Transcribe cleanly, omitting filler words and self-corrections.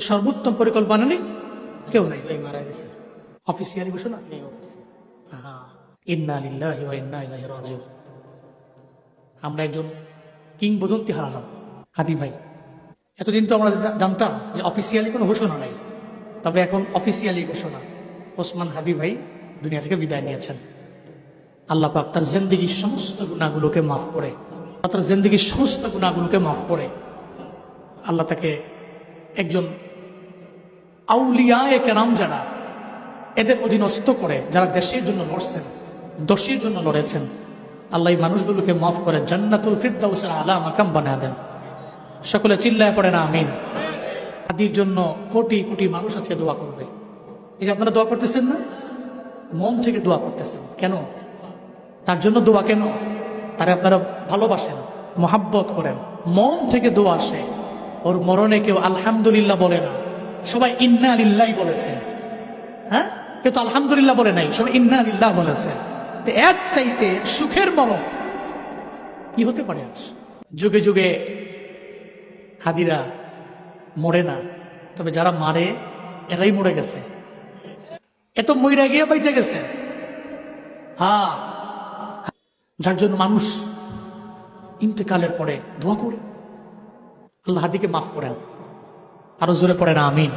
সর্বোত্তম পরিকল্পনা নেই, কেউ নাই, ভাই মারা গেছে। অফিসিয়ালি ঘোষণা নেই, ইন্না লিল্লাহি ওয়া ইন্না ইলাইহি রাজিউন। আমরা একজন কিংবদন্তি হারালাম, হাদি ভাই। এতদিন তো আমরা জানতাম যে অফিসিয়ালি কোনো ঘোষণা নাই, তবে এখন অফিসিয়ালি ঘোষণা, ওসমান হাদি ভাই দুনিয়া থেকে বিদায় নিয়েছেন। আল্লাহ পাক তার জিন্দেগির সমস্ত গুনাহগুলোকে মাফ করে, তার জিন্দেগির সমস্ত গুনাহগুলোকে মাফ করে আল্লাহ তাকে একজন আউলিয়ায়ে কেরাম যারা এদের অধীনস্থ করে, যারা দেশের জন্য লড়ছেন, দোষীর জন্য লড়েছেন, আল্লাহ এই মানুষগুলোকে মাফ করে জান্নাতুল ফিরদাউসের আলা মাকাম বানিয়ে দেন। সকলে চিল্লায় পড়ে না আমিন। হাদির জন্য কোটি কোটি মানুষ আছে দোয়া করবে। এই যে আপনারা দোয়া করতেছেন না, মন থেকে দোয়া করতেছেন কেন? তার জন্য দোয়া কেন? তারে আপনারা ভালোবাসেন, মোহাব্বত করেন, মন থেকে দোয়া আসে। ওর মরণে কেউ আলহামদুলিল্লাহ বলে না, সবাই ইন্না লিল্লাহ বলেছে। হ্যাঁ, কেউ তো আলহামদুলিল্লাহ বলে নাই, সবাই ইন্না লিল্লাহ বলেছে। তো এক চাইতে সুখের মরণ কি হতে পারে? যুগে যুগে হাদিরা মরে না, তবে যারা মারে এরাই মরে গেছে। এত মইরা গিয়ে বাইচে গেছে। হ্যাঁ, যার জন্য মানুষ ইন্তেকালের পরে দোয়া করে আল্লাহ হাদিকে মাফ করেন। আরো জোরে পড়ে না আমিন।